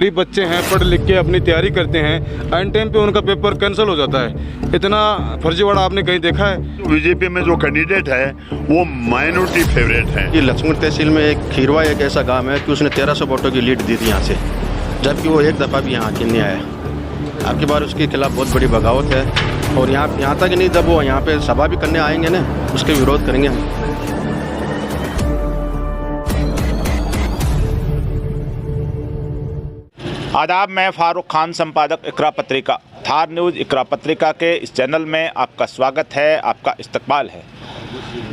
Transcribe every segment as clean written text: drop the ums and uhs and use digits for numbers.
गरीब बच्चे हैं, पढ़ लिख के अपनी तैयारी करते हैं, एन टाइम पे उनका पेपर कैंसिल हो जाता है। इतना फर्जीवाड़ा आपने कहीं देखा है? बीजेपी में जो कैंडिडेट है वो माइनॉरिटी फेवरेट है। ये लक्ष्मण तहसील में एक खीरवा एक ऐसा गांव है कि उसने 1300 वोटों की लीड दी थी यहाँ से, जबकि वो एक दफ़ा भी यहाँ आके नहीं आया। आपकी बार उसके खिलाफ बहुत बड़ी बगावत है और यहाँ तक नहीं, जब वो यहाँ पे सभा भी करने आएंगे ना, उसके विरोध करेंगे हम। आदाब, मैं फारूक खान, संपादक इकरा पत्रिका। थार न्यूज़ इकरा पत्रिका के इस चैनल में आपका स्वागत है, आपका इस्तकबाल है।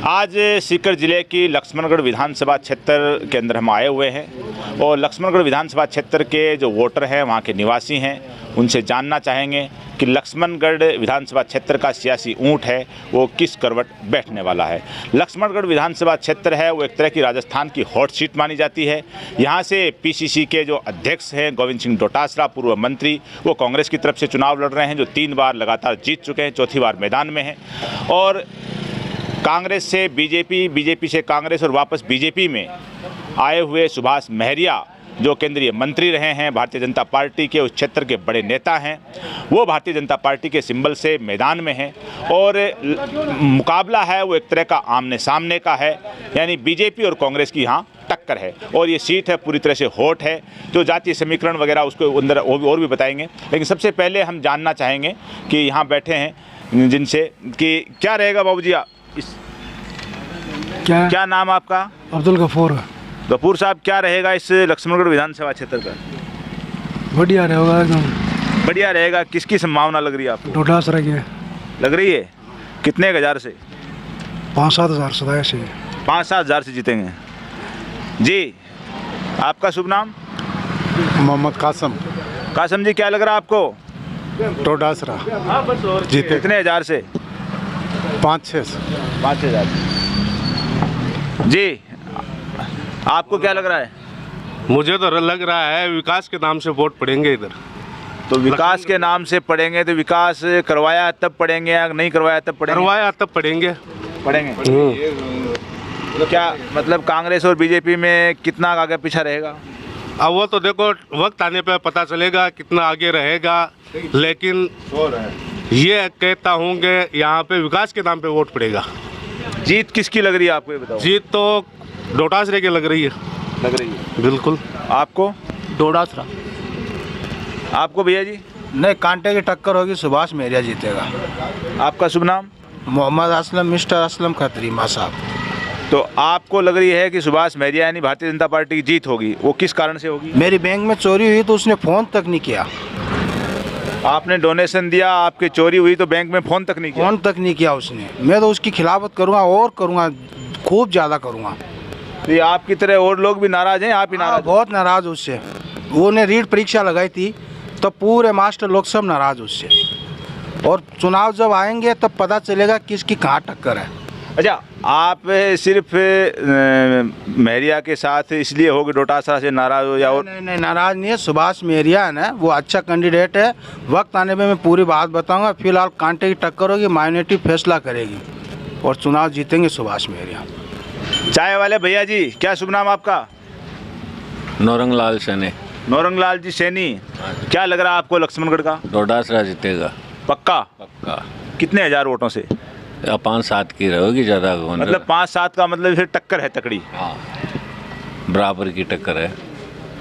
आज सीकर ज़िले की लक्ष्मणगढ़ विधानसभा क्षेत्र के अंदर हम आए हुए हैं और लक्ष्मणगढ़ विधानसभा क्षेत्र के जो वोटर हैं, वहाँ के निवासी हैं, उनसे जानना चाहेंगे कि लक्ष्मणगढ़ विधानसभा क्षेत्र का सियासी ऊंट है वो किस करवट बैठने वाला है। लक्ष्मणगढ़ विधानसभा क्षेत्र है वो एक तरह की राजस्थान की हॉट सीट मानी जाती है। यहाँ से पीसीसी के जो अध्यक्ष हैं गोविंद सिंह डोटासरा, पूर्व मंत्री, वो कांग्रेस की तरफ से चुनाव लड़ रहे हैं, जो 3 बार लगातार जीत चुके हैं, चौथी बार मैदान में हैं। और कांग्रेस से बीजेपी, बीजेपी से कांग्रेस और वापस बीजेपी में आए हुए सुभाष महरिया, जो केंद्रीय मंत्री रहे हैं, भारतीय जनता पार्टी के उस क्षेत्र के बड़े नेता हैं, वो भारतीय जनता पार्टी के सिंबल से मैदान में हैं। और मुकाबला है वो एक तरह का आमने सामने का है, यानी बीजेपी और कांग्रेस की यहाँ टक्कर है। और ये सीट है पूरी तरह से हॉट है। जो जातीय समीकरण वगैरह उसको अंदर और भी बताएंगे, लेकिन सबसे पहले हम जानना चाहेंगे कि यहाँ बैठे हैं जिनसे कि क्या रहेगा बाबूजी, क्या नाम आपका? अब्दुल गफूर। गफूर साहब, क्या रहेगा इस लक्ष्मणगढ़ विधानसभा क्षेत्र का? बढ़िया रहेगा, एकदम बढ़िया रहेगा। किसकी संभावना लग रही है आपको? डोटासरा की लग रही है। कितने हजार से? 5-7 हज़ार सदाए से। 5-7 हज़ार से जीतेंगे जी। आपका शुभ नाम? मोहम्मद कासम। कासम जी, क्या लग रहा है आपको? डोटासरा जीते। कितने हजार से? 5-6 हज़ार जी। आपको क्या लग रहा है? मुझे तो लग रहा है विकास के नाम से वोट पड़ेंगे इधर। तो विकास के नाम से पड़ेंगे, तो विकास करवाया तब पड़ेंगे या नहीं करवाया तब पड़ेंगे? करवाया तब पड़ेंगे। तो क्या मतलब कांग्रेस और बीजेपी में कितना आगे पीछा रहेगा? अब वो तो देखो वक्त आने पे पता चलेगा कितना आगे रहेगा, लेकिन ये कहता हूँ कि यहाँ पे विकास के नाम पे वोट पड़ेगा। जीत किसकी लग रही है आपको, ये बताओ? जीत तो डोटासरे की लग रही है। लग रही है बिल्कुल। आपको? डोटासरा। आपको भैया जी? नहीं, कांटे की टक्कर होगी, सुभाष महरिया जीतेगा। आपका शुभ नाम? मोहम्मद असलम, मिस्टर असलम खत्री माँ साहब। तो आपको लग रही है कि सुभाष महरिया यानी भारतीय जनता पार्टी की जीत होगी, वो किस कारण से होगी? मेरी बैंक में चोरी हुई तो उसने फ़ोन तक नहीं किया। आपने डोनेशन दिया, आपकी चोरी हुई तो बैंक में फ़ोन तक नहीं किया? फ़ोन तक नहीं किया उसने। मैं तो उसकी खिलाफत करूँगा और करूँगा, खूब ज़्यादा करूँगा। तो ये आपकी तरह और लोग भी नाराज़ हैं? आप ही नाराज़? बहुत नाराज़ उससे। वो ने रीट परीक्षा लगाई थी तो पूरे मास्टर लोग सब नाराज़ उससे। और चुनाव जब आएंगे तब पता चलेगा किसकी कहाँ टक्कर है। अच्छा, आप सिर्फ महरिया के साथ इसलिए हो कि डोटासरा से नाराज़ हो या और? नहीं, नाराज़ नहीं है। सुभाष महरिया है ना, वो अच्छा कैंडिडेट है। वक्त आने पे मैं पूरी बात बताऊंगा। फिलहाल कांटे की टक्कर होगी, माइनॉरिटी फैसला करेगी और चुनाव जीतेंगे सुभाष महरिया। चाय वाले भैया जी, क्या शुभ नाम आपका? नौरंगलाल सैनी। नौरंगलाल जी सैनी, क्या लग रहा है आपको लक्ष्मणगढ़ का? डोटासरा जीतेगा। पक्का? पक्का। कितने हजार वोटों से? 5-7 की रहेगी, ज़्यादा मतलब 5-7 का मतलब फिर टक्कर है तकड़ी। हाँ, बराबर की टक्कर है।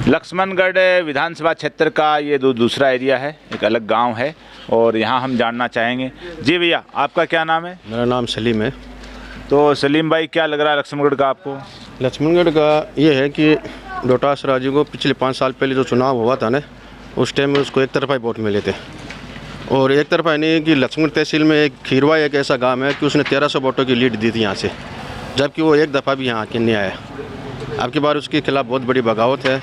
लक्ष्मणगढ़ विधानसभा क्षेत्र का ये दूसरा एरिया है, एक अलग गांव है और यहाँ हम जानना चाहेंगे। जी भैया, आपका क्या नाम है? मेरा नाम सलीम है। तो सलीम भाई, क्या लग रहा है लक्ष्मणगढ़ का आपको? लक्ष्मणगढ़ का ये है कि डोटासरा जी को पिछले 5 साल पहले जो चुनाव हुआ था ना, उस टाइम में उसको एक तरफा ही वोट मिले थे। और एक तरफा नहीं कि लक्ष्मण तहसील में एक खीरवा एक ऐसा गांव है कि उसने 1300 वोटों की लीड दी थी यहाँ से, जबकि वो एक दफ़ा भी यहाँ आके नहीं आया। आपकी बार उसके खिलाफ बहुत बड़ी बगावत है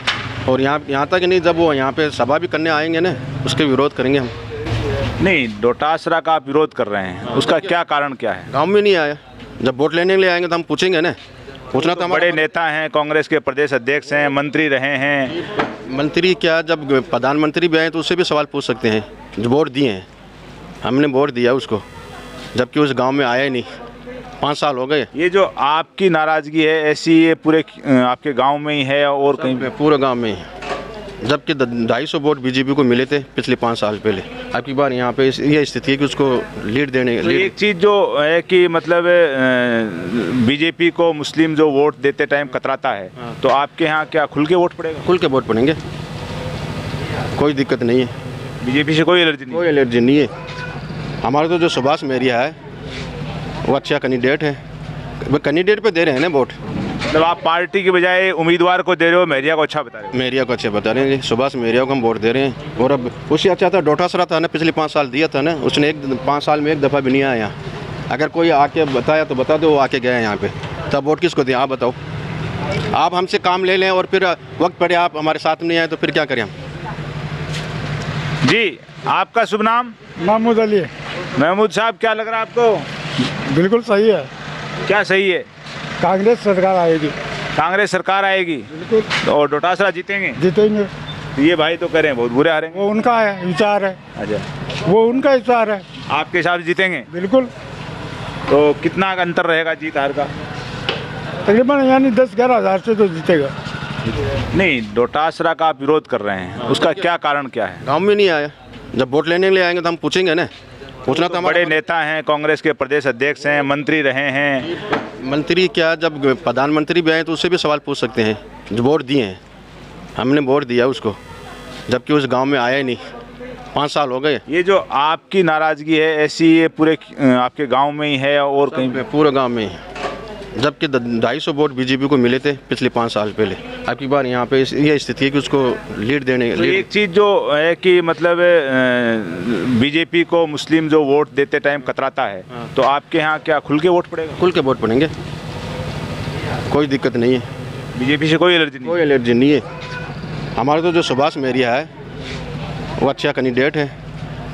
और यहाँ तक नहीं, जब वो यहाँ पे सभा भी करने आएंगे ना, उसके विरोध करेंगे हम। नहीं, डोटासरा का आप विरोध कर रहे हैं, उसका क्या कारण क्या है? गाँव में नहीं आया, जब वोट लेने के लिए आएंगे तो हम पूछेंगे ना। पूछना तो बड़े नेता हैं, कांग्रेस के प्रदेश अध्यक्ष हैं, मंत्री रहे हैं। मंत्री क्या, जब प्रधानमंत्री भी आए तो उससे भी सवाल पूछ सकते हैं। जो वोट दिए हैं, हमने वोट दिया उसको, जबकि उस गांव में आया ही नहीं। 5 साल हो गए। ये जो आपकी नाराज़गी है ऐसी, ये पूरे आपके गांव में ही है और कहीं पे? पूरे गांव में ही। जबकि 250 वोट बीजेपी को मिले थे पिछले 5 साल पहले। अब की बार यहाँ पे ये स्थिति है कि उसको लीड देने तो एक चीज़ जो है कि मतलब बीजेपी को मुस्लिम जो वोट देते टाइम कतराता है, तो आपके यहाँ क्या खुल के वोट पड़ेगा? खुल के वोट पड़ेंगे, कोई दिक्कत नहीं है। बीजेपी से कोई एलर्जी नहीं? कोई एलर्जी नहीं है। हमारा तो जो सुभाष मेहरिया है वो अच्छा कैंडिडेट है, वो कैंडिडेट पे दे रहे हैं ना वोट। मतलब आप पार्टी के बजाय उम्मीदवार को दे रहे हो, मेहरिया को अच्छा बता रहे हो? मेहरिया को अच्छा बता रहे हैं, सुभाष मेहरिया को हम वोट दे रहे हैं। और अब उससे अच्छा था डोटासरा था ना, पिछले 5 साल दिया था ना, उसने 5 साल में एक दफ़ा भी नहीं आया यहाँ। अगर कोई आके बताया तो बता दो वो आके गए यहाँ पे, तब वोट किसको दें आप बताओ। आप हमसे काम ले लें और फिर वक्त पड़े आप हमारे साथ नहीं आए तो फिर क्या करें हम। जी, आपका शुभ नाम? महमूद अली। महमूद साहब, क्या लग रहा है आपको? बिल्कुल सही है, क्या सही है? कांग्रेस सरकार आएगी। कांग्रेस सरकार आएगी? बिल्कुल। और डोटासरा जीतेंगे? जीतेंगे। तो ये भाई तो कह रहे हैं बहुत बुरे हारेंगे। वो उनका है विचार है। अच्छा, वो उनका विचार है। आपके हिसाब से जीतेंगे? बिल्कुल। तो कितना अंतर रहेगा जीत हार का? तकरीबन यानी 10-11 हज़ार से तो जीतेगा। नहीं, डोटासरा का आप विरोध कर रहे हैं, उसका क्या कारण क्या है? गाँव में नहीं आया, जब वोट लेने के लिए आएंगे तो हम पूछेंगे ना। पूछना तो बड़े नेता हैं, कांग्रेस के प्रदेश अध्यक्ष हैं, मंत्री रहे हैं। मंत्री क्या, जब प्रधानमंत्री भी आए तो उससे भी सवाल पूछ सकते हैं। जो वोट दिए हैं, हमने वोट दिया उसको, जबकि उस गांव में आया ही नहीं। 5 साल हो गए। ये जो आपकी नाराज़गी है ऐसी ये पूरे आपके गांव में ही है और कहीं पे? पूरे गांव में ही, जबकि 250 वोट बीजेपी को मिले थे पिछले 5 साल पहले। अब की बार यहाँ पे ये स्थिति है कि उसको लीड देने तो एक चीज़ जो है कि मतलब बीजेपी को मुस्लिम जो वोट देते टाइम कतराता है, तो आपके यहाँ क्या खुल के वोट पड़ेगा? खुल के वोट पड़ेंगे, कोई दिक्कत नहीं है। बीजेपी से कोई एलर्जी नहीं? कोई एलर्जी नहीं है। हमारा तो जो सुभाष मेहरिया है वो अच्छा कैंडिडेट है,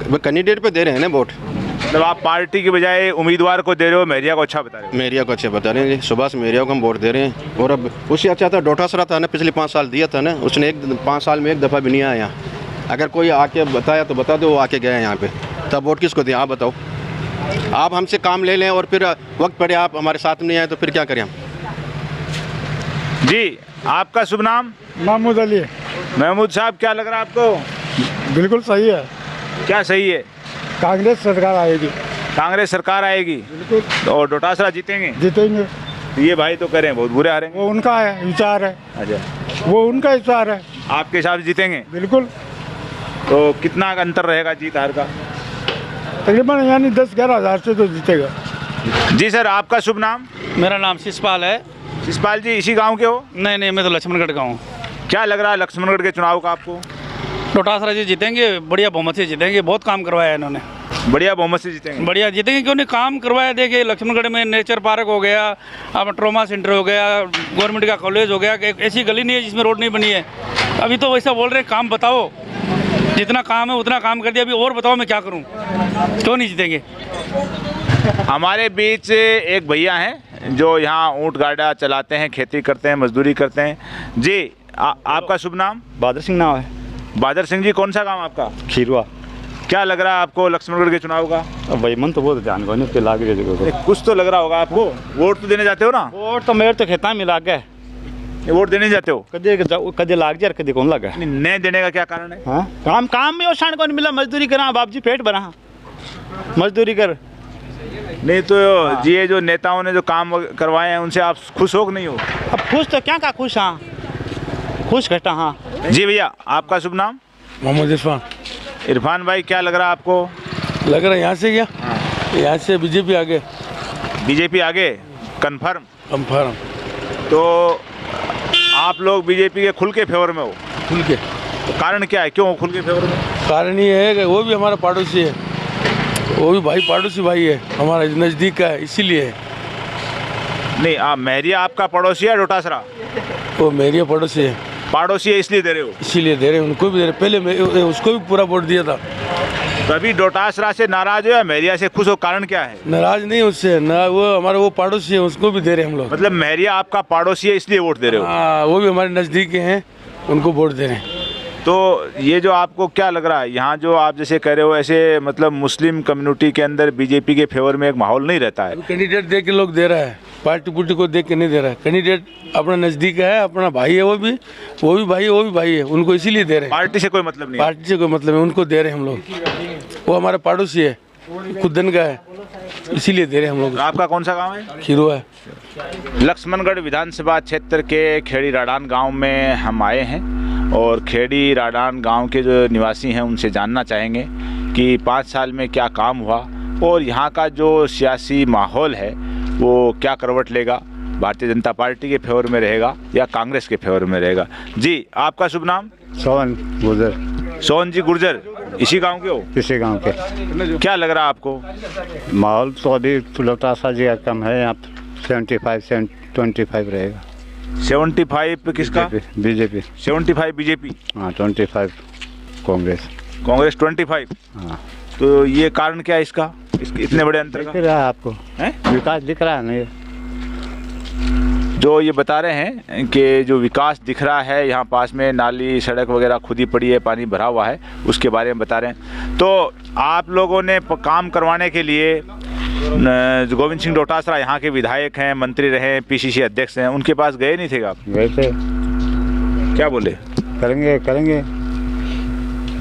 वो कैंडिडेट पे दे रहे हैं ना वोट। मतलब आप पार्टी के बजाय उम्मीदवार को दे रहे हो, मेहरिया को अच्छा बता रहे हो? मेहरिया को अच्छा बता रहे हैं, सुभाष मेहरिया को हम वोट दे रहे हैं। और अब उससे अच्छा था डोटासरा था ना, पिछले 5 साल दिया था ना, उसने 5 साल में एक दफ़ा भी नहीं आया यहाँ। अगर कोई आके बताया तो बता दो वो आके गए यहाँ पे, तब वोट किसको दें आप बताओ। आप हमसे काम ले लें और फिर वक्त पड़े आप हमारे साथ नहीं आए तो फिर क्या करें हम। जी, आपका शुभ नाम? महमूद अली। महमूद साहब, क्या लग रहा है आपको? बिल्कुल सही है, क्या सही है? कांग्रेस सरकार आएगी। कांग्रेस सरकार आएगी? बिल्कुल। और डोटासरा जीतेंगे? जीतेंगे। तो ये भाई तो कह रहे हैं बहुत बुरे हारेंगे। वो उनका है विचार है। अच्छा, वो उनका विचार है। आपके हिसाब से जीतेंगे? बिल्कुल। तो कितना अंतर रहेगा जीत हार का? तकरीबन यानी 10-11 हज़ार से तो जीतेगा। जी सर, आपका शुभ नाम? मेरा नाम शिषपाल है। शिषपाल जी, इसी गांव के हो? नहीं, मैं तो लक्ष्मणगढ़ का हूँ। क्या लग रहा है लक्ष्मणगढ़ के चुनाव का आपको? डोटासरा जी जीतेंगे, बढ़िया बहुमत से जीतेंगे। बहुत काम करवाया इन्होंने, बढ़िया बहुमत से जीतेंगे? बढ़िया जीतेंगे, क्यों नहीं, काम करवाया। देखिए लक्ष्मणगढ़ में नेचर पार्क हो गया, अब ट्रॉमा सेंटर हो गया, गवर्नमेंट का कॉलेज हो गया। ऐसी गली नहीं है जिसमें रोड नहीं बनी है। अभी तो वैसा बोल रहे हैं काम बताओ, जितना काम है उतना काम कर दिया, अभी और बताओ मैं क्या करूँ। क्यों नहीं जीतेंगे? हमारे बीच एक भैया हैं जो यहाँ ऊँट गाड़ा चलाते हैं, खेती करते हैं, मजदूरी करते हैं। जी, आपका शुभ नाम? बहादुर सिंह नाम है। बहादुर सिंह जी, कौन सा गांव आपका? खीरवा। क्या लग रहा है आपको लक्ष्मणगढ़ के चुनाव का? भाई मन तो बहुत जान को नहीं, उसके लाग रही जगह कुछ तो लग रहा होगा आपको। वोट तो देने जाते हो ना? वोट तो मेरे तो खेता में लाग गए। वोट देने जाते हो? कदे लाग जाए, कदे कौन लगा? नहीं देने का क्या कारण है? हाँ, काम में ओछाण को नहीं मिला। मजदूरी करा बाप जी, पेट भरा मजदूरी कर। नहीं तो जी, ये जो नेताओं ने जो काम करवाए हैं उनसे आप खुश हो कि नहीं हो? अब खुश तो क्या का खुश, हाँ खुश घटा। हाँ जी भैया, आपका शुभ नाम? मोहम्मद इरफान। इरफान भाई, क्या लग रहा है आपको? लग रहा है यहाँ से क्या? यहाँ से बीजेपी आगे। बीजेपी आगे कंफर्म? कंफर्म। तो आप लोग बीजेपी के खुल के फेवर में हो? खुल के। तो कारण क्या है, क्यों खुल के फेवर में? कारण ये है कि वो भी हमारा पड़ोसी है, वो भी भाई पड़ोसी भाई है, हमारा नज़दीक का है, इसीलिए। नहीं, आप मेहरिया आपका पड़ोसी है डोटासरा? वो मेरी पड़ोसी है। पड़ोसी है इसलिए दे रहे हो? इसीलिए दे रहे हैं, उनको भी दे रहे। पहले मैं उसको भी पूरा वोट दिया था। कभी डोटासरा से नाराज हो या मेहरिया से खुश हो, कारण क्या है? नाराज नहीं उससे ना, वो हमारा वो पड़ोसी है, उसको भी दे रहे हैं हम लोग। मतलब मेहरिया आपका पड़ोसी है इसलिए वोट दे रहे हो? हाँ, वो भी हमारे नज़दीक के हैं, उनको वोट दे रहे हैं। तो ये जो आपको क्या लग रहा है यहाँ जो आप जैसे कह रहे हो ऐसे मतलब मुस्लिम कम्युनिटी के अंदर बीजेपी के फेवर में एक माहौल नहीं रहता है? कैंडिडेट देख के लोग दे रहा है, पार्टी पुर्टी को देख के नहीं दे रहा है। कैंडिडेट अपना नज़दीक है, अपना भाई है, वो भी भाई है, उनको इसीलिए दे रहे हैं। पार्टी से कोई मतलब नहीं है? पार्टी से कोई मतलब है, उनको दे रहे हैं हम लोग। वो हमारा पड़ोसी है, खुदन का है, इसीलिए दे रहे हैं हम लोग। आपका कौन सा गाँव है? खीरुआ है। लक्ष्मणगढ़ विधानसभा क्षेत्र के खेड़ी राडान गांव में हम आए हैं और खेड़ी राडान गांव के जो निवासी हैं उनसे जानना चाहेंगे कि 5 साल में क्या काम हुआ और यहाँ का जो सियासी माहौल है वो क्या करवट लेगा, भारतीय जनता पार्टी के फेवर में रहेगा या कांग्रेस के फेवर में रहेगा। जी, आपका शुभ नाम? सोहन गुर्जर। सोहन जी गुर्जर, इसी गांव के हो? इसी गांव के। क्या लग रहा है आपको? माहौल तो अभी लोटासा जी का कम है, यहाँ 75-25 रहेगा। 75 किसका? बीजेपी। 75 बीजेपी? हाँ, 25 कांग्रेस। कांग्रेस 25? हाँ। तो ये कारण क्या है इसका, इतने बड़े अंतर का? दिख रहा है आपको है? विकास दिख रहा है नहीं? जो ये बता रहे हैं कि जो विकास दिख रहा है यहाँ पास में नाली सड़क वगैरह खुदी पड़ी है, पानी भरा हुआ है, उसके बारे में बता रहे हैं। तो आप लोगों ने काम करवाने के लिए गोविंद सिंह डोटासरा यहाँ के विधायक हैं, मंत्री रहे, पीसीसी अध्यक्ष हैं, उनके पास गए नहीं थे आप? गए थे। क्या बोले? करेंगे करेंगे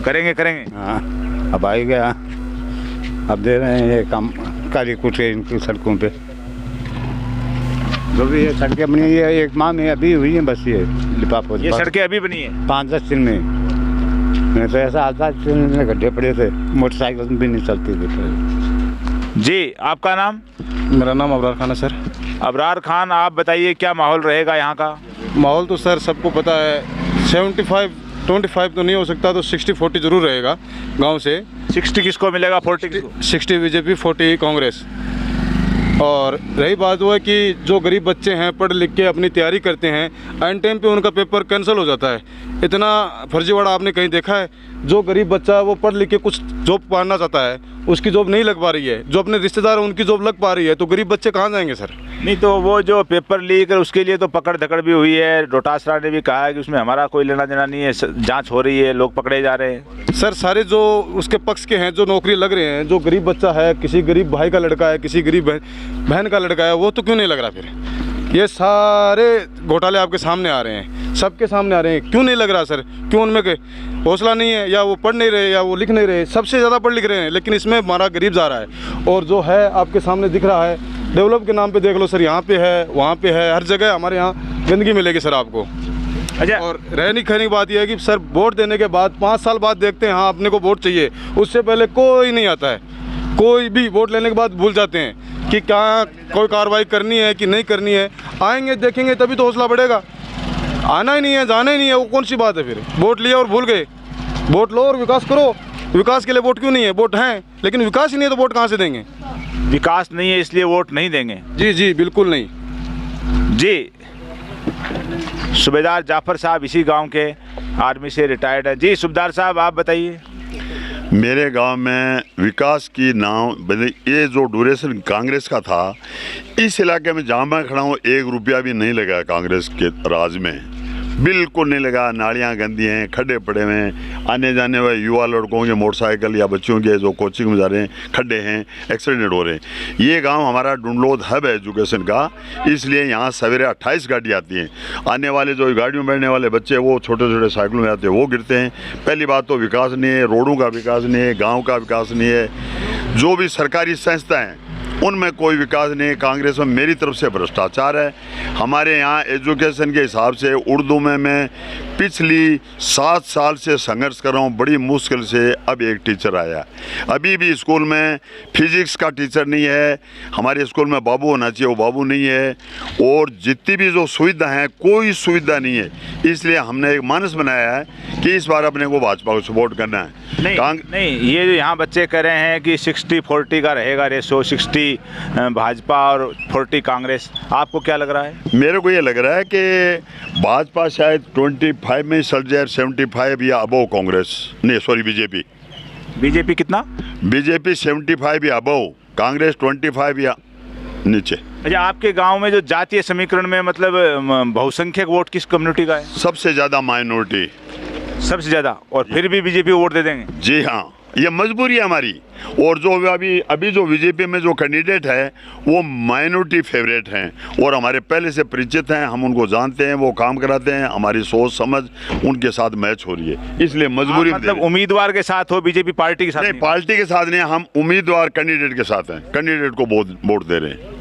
करेंगे करेंगे। हाँ, अब आई गया, अब दे रहे हैं ये काम काली कुछ इनकी सड़कों पे। जो भी ये सड़कें बनी है, एक माह में अभी हुई है बस, ये लिपापोत। ये सड़कें अभी बनी है 5-10 दिन में। मैं तो ऐसा आता गड्ढे पड़े थे, मोटरसाइकिल भी नहीं चलती थी। जी, आपका नाम? मेरा नाम अबरार खान है सर। अबरार खान, आप बताइए क्या माहौल रहेगा यहाँ का? माहौल तो सर सबको पता है, 75-25 तो नहीं हो सकता, तो 60-40 जरूर रहेगा गांव से। 60 किसको मिलेगा, 40 किसको? 60 बीजेपी, 40 कांग्रेस। और रही बात वो है कि जो गरीब बच्चे हैं, पढ़ लिख के अपनी तैयारी करते हैं, एन टाइम पे उनका पेपर कैंसिल हो जाता है। इतना फर्जीवाड़ा आपने कहीं देखा है? जो गरीब बच्चा है वो पढ़ लिख के कुछ जॉब पाना चाहता है, उसकी जॉब नहीं लग पा रही है, जो अपने रिश्तेदार हैं उनकी जॉब लग पा रही है, तो गरीब बच्चे कहाँ जाएंगे सर? नहीं, तो वो जो पेपर लीक है उसके लिए तो पकड़ धकड़ भी हुई है। डोटासरा ने भी कहा है कि उसमें हमारा कोई लेना देना नहीं है, जांच हो रही है, लोग पकड़े जा रहे हैं। सर सारे जो उसके पक्ष के हैं, जो नौकरी लग रहे हैं, जो गरीब बच्चा है, किसी गरीब भाई का लड़का है, किसी गरीब बहन का लड़का है, वो तो क्यों नहीं लग रहा? फिर ये सारे घोटाले आपके सामने आ रहे हैं, सबके सामने आ रहे हैं, क्यों नहीं लग रहा सर? क्यों उनमें हौसला नहीं है, या वो पढ़ नहीं रहे, या वो लिख नहीं रहे? सबसे ज़्यादा पढ़ लिख रहे हैं, लेकिन इसमें हमारा गरीब जा रहा है। और जो है आपके सामने दिख रहा है, डेवलप के नाम पे देख लो सर, यहाँ पे है, वहाँ पे है, हर जगह हमारे यहाँ गंदगी मिलेगी सर आपको। अच्छा, और रहने खाने की बात यह है कि सर वोट देने के बाद 5 साल बाद देखते हैं, हाँ अपने को वोट चाहिए, उससे पहले कोई नहीं आता है। कोई भी वोट लेने के बाद भूल जाते हैं कि क्या कोई कार्रवाई करनी है कि नहीं करनी है। आएंगे देखेंगे तभी तो हौसला बढ़ेगा। आना ही नहीं है, जाना ही नहीं है, वो कौन सी बात है? फिर वोट लिया और भूल गए। वोट लो और विकास करो। विकास के लिए वोट क्यों नहीं है? वोट हैं, लेकिन विकास ही नहीं है तो वोट कहाँ से देंगे? विकास नहीं है इसलिए वोट नहीं देंगे? जी जी बिल्कुल नहीं। जी, सूबेदार जाफर साहब इसी गांव के आर्मी से रिटायर्ड है। जी सूबेदार साहब, आप बताइए। मेरे गांव में विकास की नाव, ये जो ड्यूरेशन कांग्रेस का था, इस इलाके में जहाँ मैं खड़ा हूँ 1 रुपया भी नहीं लगा कांग्रेस के राज में, बिल्कुल नहीं लगा। नालियाँ गंदी हैं, खड्डे पड़े हुए हैं, आने जाने वाले युवा लड़कों के मोटरसाइकिल या बच्चों के जो कोचिंग में जा रहे हैं, खड्डे हैं, एक्सीडेंट हो रहे हैं। ये गांव हमारा डुंडलोद हब है एजुकेशन का, इसलिए यहाँ सवेरे 28 गाड़ी आती हैं। आने वाले जो गाड़ियों में बैठने वाले बच्चे वो छोटे छोटे साइकिलों में आते हैं, वो गिरते हैं। पहली बात तो विकास नहीं है, रोडों का विकास नहीं है, गाँव का विकास नहीं है। जो भी सरकारी संस्था हैं उनमें कोई विकास नहीं है। कांग्रेस में मेरी तरफ से भ्रष्टाचार है। हमारे यहाँ एजुकेशन के हिसाब से उर्दू में मैं पिछली 7 साल से संघर्ष कर रहा हूँ, बड़ी मुश्किल से अब एक टीचर आया। अभी भी स्कूल में फिजिक्स का टीचर नहीं है। हमारे स्कूल में बाबू होना चाहिए, वो बाबू नहीं है। और जितनी भी जो सुविधा हैं, कोई सुविधा नहीं है। इसलिए हमने एक मानस बनाया है कि इस बार अपने को भाजपा को सपोर्ट करना है। नहीं, ये जो यहाँ बच्चे कह रहे हैं कि 60-40 का रहेगा रेशो, 60 भाजपा और 40 कांग्रेस, आपको क्या लग रहा है? मेरे को ये लग रहा है कि भाजपा शायद 25 में सड़ जाए, 75 या अबव कांग्रेस, नहीं सॉरी बीजेपी। बीजेपी कितना? बीजेपी 75 या अबव, कांग्रेस 25 या नीचे। अच्छा, आपके गांव में जो जातीय समीकरण में मतलब बहुसंख्यक वोट किस कम्युनिटी का है? सबसे ज़्यादा माइनॉरिटी। सबसे ज़्यादा, और फिर भी बीजेपी वोट दे देंगे? जी हाँ, ये मजबूरी है हमारी। और जो अभी जो बीजेपी में जो कैंडिडेट है वो माइनॉरिटी फेवरेट हैं और हमारे पहले से परिचित हैं, हम उनको जानते हैं, वो काम कराते हैं, हमारी सोच समझ उनके साथ मैच हो रही है, इसलिए मजबूरी। मतलब उम्मीदवार के साथ हो, बीजेपी पार्टी के साथ नहीं, पार्टी के साथ नहीं, हम उम्मीदवार कैंडिडेट के साथ हैं, कैंडिडेट को वोट दे रहे हैं।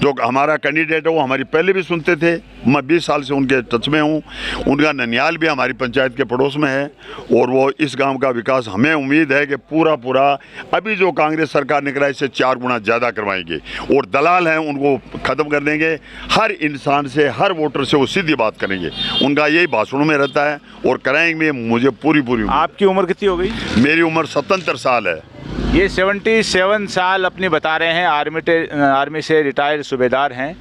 जो हमारा कैंडिडेट है वो हमारी पहले भी सुनते थे, मैं 20 साल से उनके टच में हूँ। उनका ननियाल भी हमारी पंचायत के पड़ोस में है और वो इस गांव का विकास, हमें उम्मीद है कि पूरा अभी जो कांग्रेस सरकार ने करा इससे 4 गुना ज़्यादा करवाएंगे और दलाल हैं उनको ख़त्म कर देंगे। हर इंसान से, हर वोटर से वो सीधी बात करेंगे, उनका यही भाषणों में रहता है और कराएंगे। मुझे पूरी आपकी उम्र कितनी हो गई? मेरी उम्र 77 साल है। ये 77 साल अपनी बता रहे हैं, आर्मी से रिटायर्ड सूबेदार हैं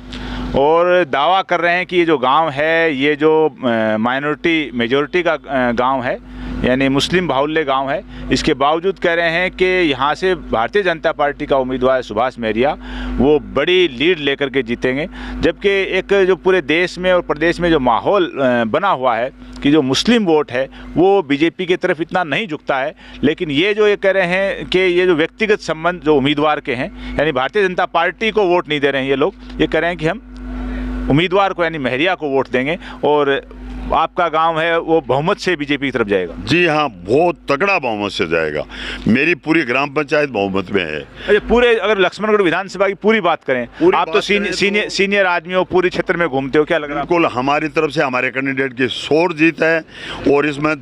और दावा कर रहे हैं कि ये जो गांव है ये जो माइनॉरिटी मेजॉरिटी का गांव है, यानी मुस्लिम बाहुल्य गांव है। इसके बावजूद कह रहे हैं कि यहाँ से भारतीय जनता पार्टी का उम्मीदवार सुभाष मेहरिया वो बड़ी लीड लेकर के जीतेंगे। जबकि एक जो पूरे देश में और प्रदेश में जो माहौल बना हुआ है कि जो मुस्लिम वोट है वो बीजेपी की तरफ इतना नहीं झुकता है, लेकिन ये जो ये कह रहे हैं कि ये जो व्यक्तिगत संबंध जो उम्मीदवार के हैं, यानी भारतीय जनता पार्टी को वोट नहीं दे रहे हैं ये लोग, ये कह रहे हैं कि हम उम्मीदवार को यानी मेहरिया को वोट देंगे और आपका गांव है वो बहुमत से बीजेपी की तरफ जाएगा। जी हाँ, बहुत तगड़ा बहुमत से जाएगा। मेरी पूरी ग्राम पंचायत बहुमत में है। अरे पूरे, अगर लक्ष्मणगढ़ विधानसभा की पूरी बात करें, आप तो सीनियर आदमी हो, पूरे क्षेत्र में घूमते हो, क्या लग रहा है? बिल्कुल हमारी तरफ से हमारे कैंडिडेट की शोर जीत है और इसमें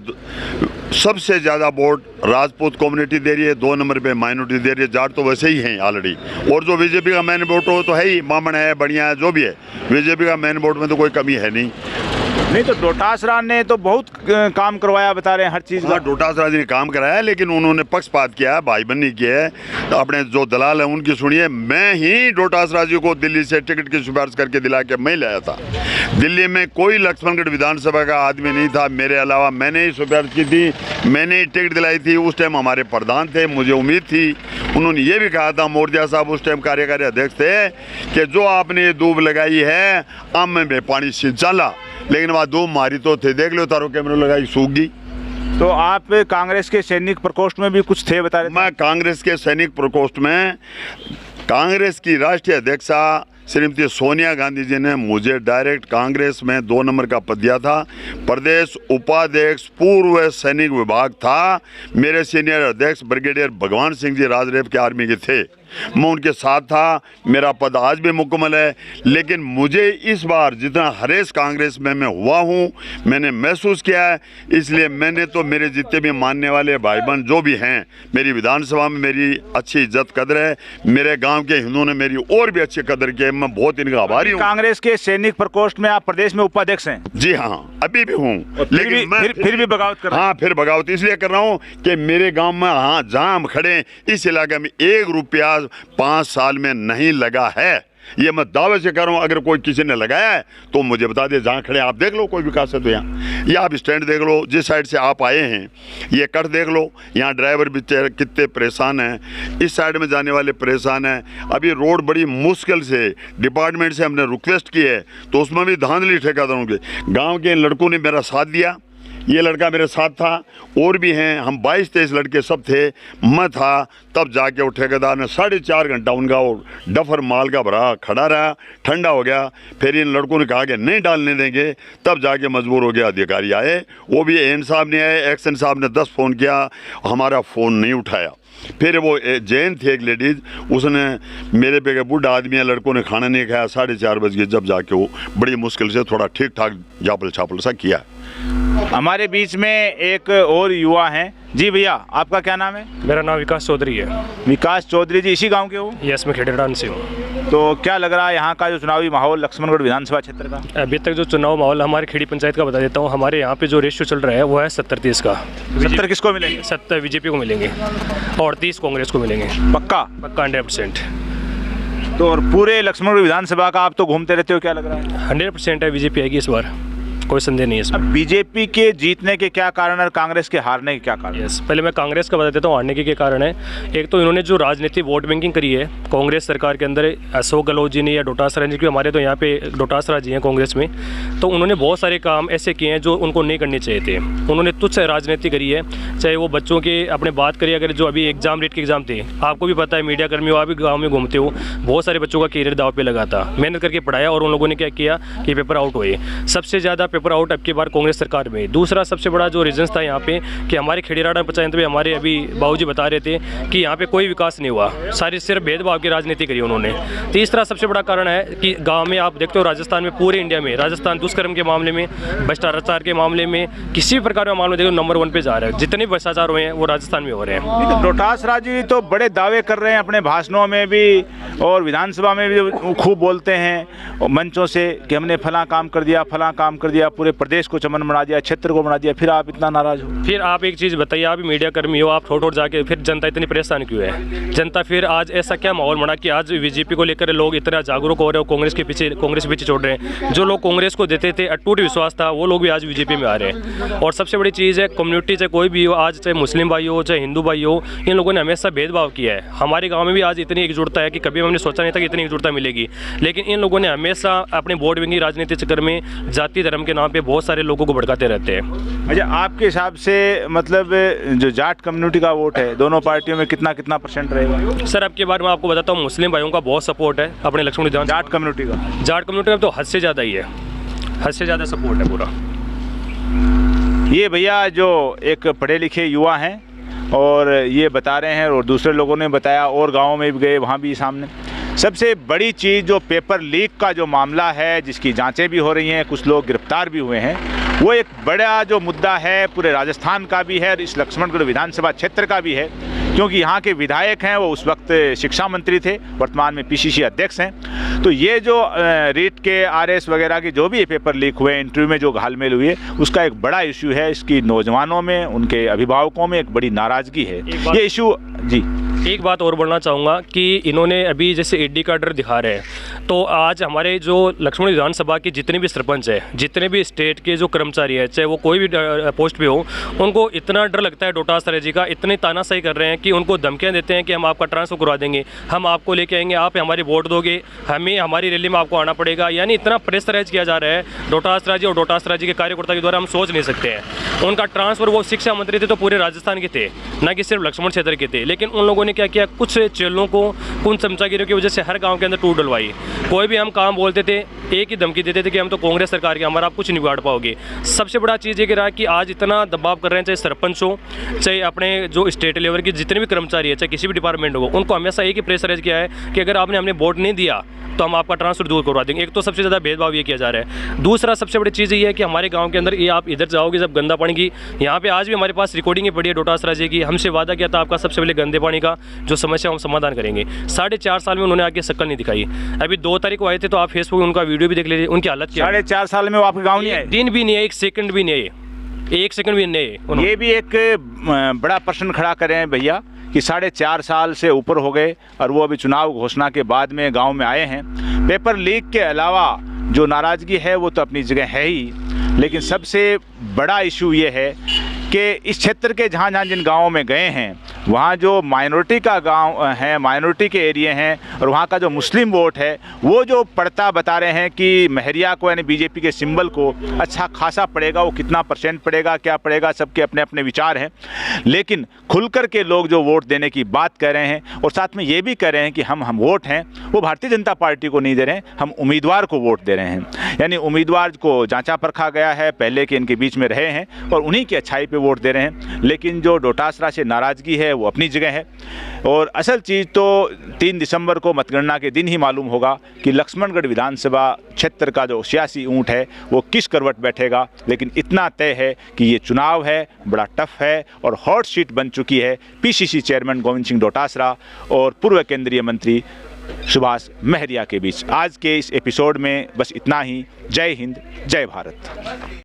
सबसे ज़्यादा वोट राजपूत कम्युनिटी दे रही है, 2 नंबर पे माइनॉरिटी दे रही है, जाट तो वैसे ही हैं ऑलरेडी, और जो बीजेपी का मेन वोट हो तो है ही, बामण है, बढ़िया है, जो भी है, बीजेपी का मेन वोट में तो कोई कमी है नहीं। तो डोटासरा ने तो बहुत काम करवाया, बता रहे हैं हर चीज़ का। डोटासरा जी ने काम कराया, लेकिन उन्होंने पक्षपात किया है, भाईबंदी की है। तो अपने जो दलाल हैं उनकी सुनिए। मैं ही डोटासरा जी को दिल्ली से टिकट की सिफारिश करके दिला के मैं लाया था। दिल्ली में कोई लक्ष्मणगढ़ विधानसभा का आदमी नहीं था मेरे अलावा, मैंने ही सिफारिश की थी, मैंने ही टिकट दिलाई थी। उस टाइम हमारे प्रधान थे, मुझे उम्मीद थी, उन्होंने ये भी कहा था, मोर्जा साहब उस टाइम कार्यकारी अध्यक्ष थे, कि जो आपने ये दूब लगाई है आम में पानी सिंचाला, लेकिन वहाँ दूब मारी तो थे, देख लो तारों कैमरे लगाई, सूख गई। तो आप कांग्रेस के सैनिक प्रकोष्ठ में भी कुछ थे, बता रहे थे? मैं कांग्रेस के सैनिक प्रकोष्ठ में, कांग्रेस की राष्ट्रीय अध्यक्षा श्रीमती सोनिया गांधी जी ने मुझे डायरेक्ट कांग्रेस में 2 नंबर का पद दिया था। प्रदेश उपाध्यक्ष पूर्व सैनिक विभाग था। मेरे सीनियर अध्यक्ष ब्रिगेडियर भगवान सिंह जी राजरेप के आर्मी के थे, मैं उनके साथ था। मेरा पद आज भी मुकम्मल है, लेकिन मुझे इस बार जितना हरेस कांग्रेस में मैं हुआ हूँ, मैंने महसूस किया है, इसलिए मैंने तो मेरे जितने भी मानने वाले भाई बहन जो भी हैं, मेरी विधानसभा में मेरी अच्छी इज्जत कदर है, मेरे गांव के हिंदुओं ने मेरी और भी अच्छी कदर की है, मैं बहुत इनका आभारी हूँ। कांग्रेस के सैनिक प्रकोष्ठ में आप प्रदेश में उपाध्यक्ष हैं? जी हाँ, अभी भी हूँ, लेकिन फिर भी बगावत कर रहा हूँ। हाँ, फिर बगावत इसलिए कर रहा हूँ कि मेरे गाँव में, हाँ, जहाँ हम खड़े इस इलाके में 1 रुपया 5 साल में नहीं लगा है। ये मैं दावे से कर रहा हूँ। अगर कोई किसी ने लगाया है तो मुझे बता दे, जहाँ खड़े आप देख लो कोई विकास है तो यहाँ, ये आप स्टैंड देख लो, जिस साइड से आप आए हैं ये कट देख लो, यहाँ ड्राइवर बेचारे कितने परेशान हैं, इस साइड में जाने वाले परेशान हैं। अभी रोड बड़ी मुश्किल से डिपार्टमेंट से हमने रिक्वेस्ट की है, तो उसमें भी धांधली ठेकेदारों के, गाँव के लड़कों ने मेरा साथ दिया, ये लड़का मेरे साथ था, और भी हैं, हम 22-23 लड़के सब थे, मैं था, तब जाके वो ठेकेदार ने 4.5 घंटा उनका वो डफर माल का भरा खड़ा रहा, ठंडा हो गया, फिर इन लड़कों ने कहा कि नहीं डालने देंगे, तब जाके मजबूर हो गया अधिकारी आए, वो भी एन साहब ने आए, एक्सन साहब ने 10 फ़ोन किया, हमारा फ़ोन नहीं उठाया। फिर वो जैन थी एक लेडीज़, उसने मेरे पे बूढ़ा आदमी है, लड़कों ने खाना नहीं खाया, 4:30 बज गए, जब जाके वो बड़ी मुश्किल से थोड़ा ठीक ठाक जापल छापल सा किया। हमारे बीच में एक और युवा हैं। जी भैया, आपका क्या नाम है? मेरा नाम विकास चौधरी है। विकास चौधरी जी, इसी गांव के हो? यस, मैं खेड़ेडान से हूँ। तो क्या लग रहा है यहाँ का जो चुनावी माहौल लक्ष्मणगढ़ विधानसभा क्षेत्र का? अभी तक जो चुनाव माहौल हमारे खेड़ी पंचायत का बता देता हूँ। हमारे यहाँ पे जो रेशियो चल रहा है वो है 70-30 का। 70 किसको मिलेंगे? 70 बीजेपी को मिलेंगे और 30 कांग्रेस को मिलेंगे। पक्का? पक्का 100%। तो और पूरे लक्ष्मणगढ़ विधानसभा का आप तो घूमते रहते हो, क्या लग रहा है? 100% है, बीजेपी आएगी इस बार। कोई संदेह नहीं है इसमें। बीजेपी के जीतने के क्या कारण और कांग्रेस के हारने के क्या कारण? पहले मैं कांग्रेस का बता देता हूँ हारने के कारण है। एक तो इन्होंने जो राजनीति वोट बैंकिंग करी है कांग्रेस सरकार के अंदर, अशोक गहलोत जी ने या डोटासरा जी, क्योंकि हमारे तो यहाँ पे डोटासरा जी हैं कांग्रेस में, तो उन्होंने बहुत सारे काम ऐसे किए हैं जो उनको नहीं करने चाहिए थे। उन्होंने तुच्छ राजनीति करी है, चाहे वो बच्चों के अपने बात करिए, अगर जो अभी एग्जाम रेट के एग्जाम थे, आपको भी पता है, मीडिया कर्मी हो, आप भी गाँव में घूमते हो, बहुत सारे बच्चों का करियर दाव पे लगा था, मेहनत करके पढ़ाया और उन लोगों ने क्या किया कि पेपर आउट हुए। सबसे ज़्यादा पेपर आउट अब की बार कांग्रेस सरकार में। दूसरा सबसे बड़ा जो रीजन था यहाँ पे कि हमारे खेड़ीराड़ा पंचायत में हमारे अभी बाबूजी बता रहे थे कि यहाँ पे कोई विकास नहीं हुआ, सारी सिर्फ भेदभाव की राजनीति करी उन्होंने। तीसरा सबसे बड़ा कारण है कि गांव में आप देखते हो, राजस्थान में, पूरे इंडिया में, राजस्थान दुष्कर्म के मामले में, भ्रष्टाचार के मामले में, किसी भी प्रकार का मामले देखो नंबर 1 पे जा रहा है। जितने भ्रष्टाचार हुए हैं वो राजस्थान में हो रहे हैं। डोटासरा जी तो बड़े दावे कर रहे हैं अपने भाषणों में भी और विधानसभा में भी खूब बोलते हैं मंचों से कि हमने फलां काम कर दिया, फलां काम कर दिया, पूरे प्रदेश को चमन बना दिया, क्षेत्र को बना दिया। फिर आप इतना नाराज हो? फिर आप एक चीज़ बताइए, आप मीडिया कर्मी हो, आप ठोठ जाके फिर जनता इतनी परेशान क्यों है? जनता फिर आज ऐसा क्या माहौल बना कि आज बीजेपी को लेकर लोग इतना जागरूक हो रहे हो, कांग्रेस के पीछे छोड़ रहे हैं। जो लोग कांग्रेस को देते थे, अटूट विश्वास था, वो लोग भी आज बीजेपी में आ रहे हैं। और सबसे बड़ी चीज़ है कम्युनिटी, चाहे कोई भी हो, आज चाहे मुस्लिम भाई हो, चाहे हिंदू भाई हो, इन लोगों ने हमेशा भेदभाव किया है। हमारे गाँव में भी आज इतनी एकजुटता है कि कभी हमने सोचा नहीं था कि इतनी एकजुटता मिलेगी, लेकिन इन लोगों ने हमेशा अपने वोट बैंकिंग राजनीति चक्कर में जाति धर्म के नाम पे बहुत सारे लोगों को भड़काते रहते हैं। अच्छा, आपके हिसाब से मतलब जो जाट कम्युनिटी का वोट है दोनों पार्टियों में कितना परसेंट रहेगा? सर अब के बारे में आपको बताता हूँ, मुस्लिम भाइयों का बहुत सपोर्ट है अपने लक्ष्मण विधान। जाट कम्युनिटी का तो हद से ज़्यादा ही है, हद से ज़्यादा सपोर्ट है पूरा। ये भैया जो एक पढ़े लिखे युवा हैं और ये बता रहे हैं, और दूसरे लोगों ने बताया और गाँव में भी गए, वहाँ भी सामने सबसे बड़ी चीज़ जो पेपर लीक का जो मामला है, जिसकी जांचें भी हो रही हैं, कुछ लोग गिरफ्तार भी हुए हैं, वो एक बड़ा जो मुद्दा है पूरे राजस्थान का भी है और इस लक्ष्मणगढ़ विधानसभा क्षेत्र का भी है, क्योंकि यहाँ के विधायक हैं वो उस वक्त शिक्षा मंत्री थे, वर्तमान में पीसीसी अध्यक्ष हैं। तो ये जो रीट के आरएस वगैरह के जो भी पेपर लीक हुए, इंटरव्यू में जो घालमेल हुई है, उसका एक बड़ा इशू है। इसकी नौजवानों में, उनके अभिभावकों में एक बड़ी नाराज़गी है ये इशू। जी, एक बात और बोलना चाहूँगा कि इन्होंने अभी जैसे ईडी का डर दिखा रहे हैं, तो आज हमारे जो लक्ष्मण विधानसभा के जितने भी सरपंच है, जितने भी स्टेट के जो कर्मचारी है, चाहे वो कोई भी पोस्ट पे हो, उनको इतना डर लगता है डोटासरा जी का, इतने तानाशाही कर रहे हैं कि उनको धमकियां देते हैं कि हम आपका ट्रांसफर करवा देंगे, हम आपको लेके आएंगे, आप हमारे वोट दोगे, हमें हमारी रैली में आपको आना पड़ेगा। यानी इतना प्रेशराइज किया जा रहा है डोटासरा जी और डोटासरा जी के कार्यकर्ता के द्वारा, हम सोच नहीं सकते हैं। उनका ट्रांसफर, वो शिक्षा मंत्री थे तो पूरे राजस्थान के थे, ना कि सिर्फ लक्ष्मण क्षेत्र के थे, लेकिन उन लोगों ने क्या किया, कुछ चेलों को, कुछ चमचागिरों की वजह से हर गांव के अंदर टूट डलवाई। कोई भी हम काम बोलते थे, एक ही धमकी देते थे कि हम तो कांग्रेस सरकार के, हमारा आप कुछ नहीं बिगाड़ पाओगे। सबसे बड़ा चीज़ ये कि रहा कि आज इतना दबाव कर रहे हैं, चाहे सरपंच हो, चाहे अपने जो स्टेट लेवल के जितने भी कर्मचारी है, चाहे किसी भी डिपार्टमेंट हो, उनको हमेशा एक ही प्रेशराइज किया है कि अगर आपने हमने वोट नहीं दिया तो हम आपका ट्रांसफर दूर करवा देंगे। एक तो सबसे ज़्यादा भेदभाव ये किया जा रहा है। दूसरा सबसे बड़ी चीज़ ये है कि हमारे गांव के अंदर, ये आप इधर जाओगे जब गंदा पानी की, यहाँ पे आज भी हमारे पास रिकॉर्डिंग पड़ी है डोटासरा जी की, हमसे वादा किया था आपका सबसे पहले गंदे पानी का जो समस्या हम समाधान करेंगे। 4.5 साल में उन्होंने आगे शक्ल नहीं दिखाई। अभी 2 तारीख को आए थे तो आप फेसबुक उनका वीडियो भी देख लीजिए, उनकी हालत क्या है। 4.5 साल में वो आपके गाँव नहीं आए? दिन भी नहीं है, 1 सेकंड भी नहीं है, 1 सेकंड भी नहीं है। ये भी एक बड़ा प्रश्न खड़ा कर रहे हैं भैया कि 4.5 साल से ऊपर हो गए और वो अभी चुनाव घोषणा के बाद में गांव में आए हैं। पेपर लीक के अलावा जो नाराज़गी है वो तो अपनी जगह है ही, लेकिन सबसे बड़ा इशू ये है कि इस क्षेत्र के जहाँ जहाँ जिन गाँवों में गए हैं, वहाँ जो माइनॉरिटी का गांव है, माइनॉरिटी के एरिया हैं, और वहाँ का जो मुस्लिम वोट है, वो जो पड़ता बता रहे हैं कि महरिया को, यानी बीजेपी के सिंबल को अच्छा खासा पड़ेगा। वो कितना % पड़ेगा, क्या पड़ेगा, सबके अपने अपने विचार हैं, लेकिन खुलकर के लोग जो वोट देने की बात कर रहे हैं और साथ में ये भी कह रहे हैं कि हम वोट हैं वो भारतीय जनता पार्टी को नहीं दे रहे हैं, हम उम्मीदवार को वोट दे रहे हैं। यानी उम्मीदवार को जांचा परखा गया है, पहले के इनके बीच में रहे हैं और उन्हीं की अच्छाई पे वोट दे रहे हैं। लेकिन जो डोटासरा से नाराज़गी है वो अपनी जगह है, और असल चीज़ तो 3 दिसंबर को मतगणना के दिन ही मालूम होगा कि लक्ष्मणगढ़ विधानसभा क्षेत्र का जो सियासी ऊँट है वो किस करवट बैठेगा। लेकिन इतना तय है कि ये चुनाव है, बड़ा टफ है और हॉट सीट बन चुकी है पीसीसी चेयरमैन गोविंद सिंह डोटासरा और पूर्व केंद्रीय मंत्री सुभाष महरिया के बीच। आज के इस एपिसोड में बस इतना ही। जय हिंद, जय भारत।